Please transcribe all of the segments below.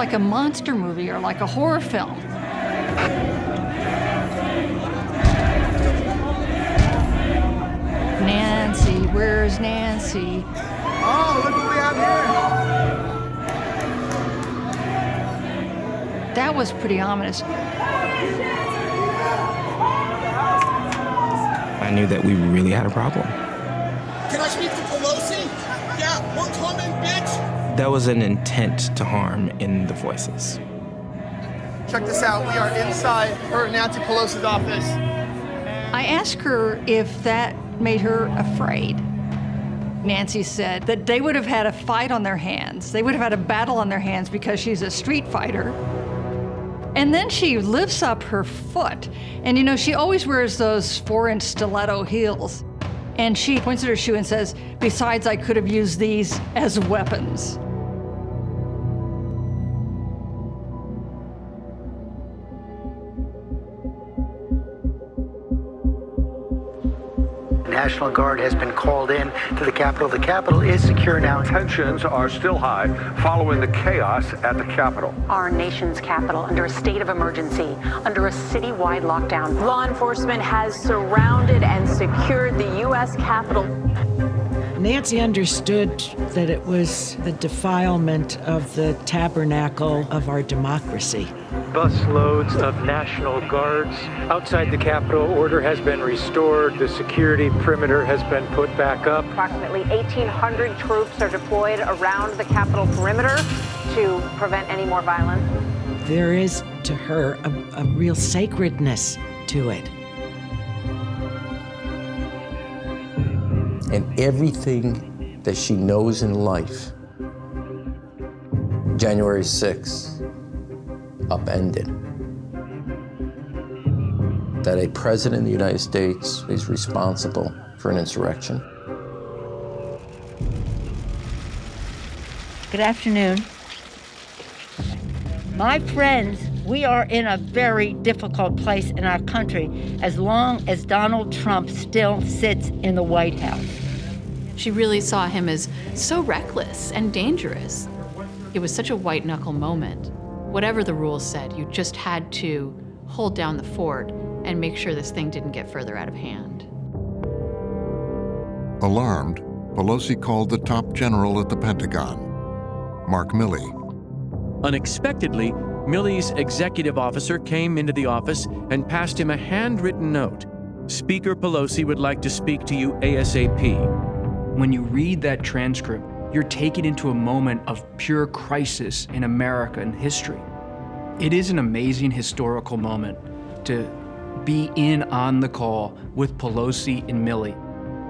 like a monster movie or like a horror film. Nancy, where's Nancy? Oh, look what we have here. That was pretty ominous. I knew that we really had a problem. Can I speak to Pelosi? Yeah, one comment, bitch. There was an intent to harm in the voices. Check this out. We are inside her Nancy Pelosi's office. I asked her if that made her afraid. Nancy said that they would have had a fight on their hands. They would have had a battle on their hands because she's a street fighter. And then she lifts up her foot. And you know, she always wears those 4-inch stiletto heels. And she points at her shoe and says, "Besides, I could have used these as weapons." The National Guard has been called in to the Capitol. The Capitol is secure now. Tensions are still high following the chaos at the Capitol. Our nation's capital under a state of emergency, under a citywide lockdown. Law enforcement has surrounded and secured the U.S. Capitol. Nancy understood that it was the defilement of the tabernacle of our democracy. Busloads of National Guards outside the Capitol. Order has been restored. The security perimeter has been put back up. Approximately 1,800 troops are deployed around the Capitol perimeter to prevent any more violence. There is, to her, a real sacredness to it. And everything that she knows in life, January 6th, upended. That a president of the United States is responsible for an insurrection. Good afternoon. My friends, we are in a very difficult place in our country as long as Donald Trump still sits in the White House. She really saw him as so reckless and dangerous. It was such a white-knuckle moment. Whatever the rules said, you just had to hold down the fort and make sure this thing didn't get further out of hand. Alarmed, Pelosi called the top general at the Pentagon, Mark Milley. Unexpectedly, Milley's executive officer came into the office and passed him a handwritten note. Speaker Pelosi would like to speak to you ASAP. When you read that transcript, you're taken into a moment of pure crisis in American history. It is an amazing historical moment to be in on the call with Pelosi and Milley.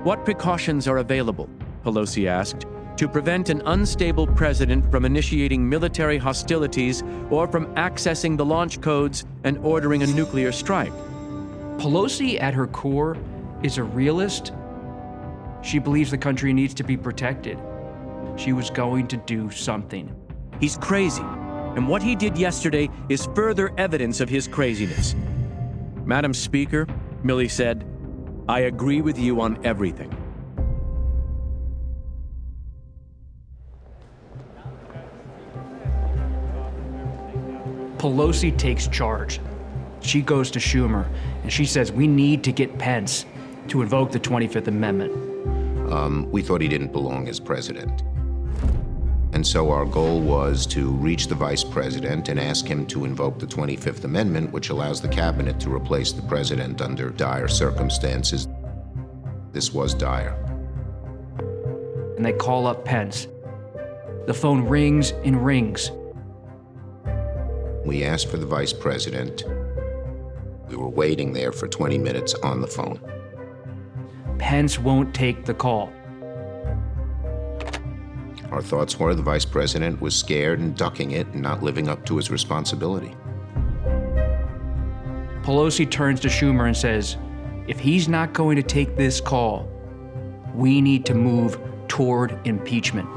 What precautions are available, Pelosi asked, to prevent an unstable president from initiating military hostilities or from accessing the launch codes and ordering a nuclear strike? Pelosi, at her core, is a realist. She believes the country needs to be protected. She was going to do something. He's crazy, and what he did yesterday is further evidence of his craziness. Madam Speaker, Milley said, I agree with you on everything. Pelosi takes charge. She goes to Schumer, and she says, we need to get Pence to invoke the 25th Amendment. We thought he didn't belong as president. And so our goal was to reach the vice president and ask him to invoke the 25th Amendment, which allows the cabinet to replace the president under dire circumstances. This was dire. And they call up Pence. The phone rings and rings. We asked for the vice president. We were waiting there for 20 minutes on the phone. Pence won't take the call. Our thoughts were the vice president was scared and ducking it and not living up to his responsibility. Pelosi turns to Schumer and says, if he's not going to take this call, we need to move toward impeachment.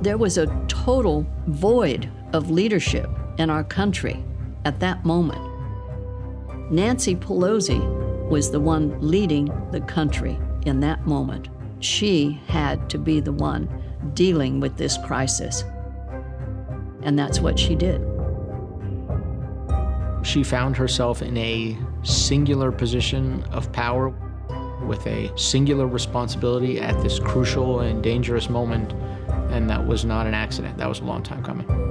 There was a total void of leadership in our country at that moment. Nancy Pelosi was the one leading the country in that moment. She had to be the one dealing with this crisis. And that's what she did. She found herself in a singular position of power with a singular responsibility at this crucial and dangerous moment, and that was not an accident. That was a long time coming.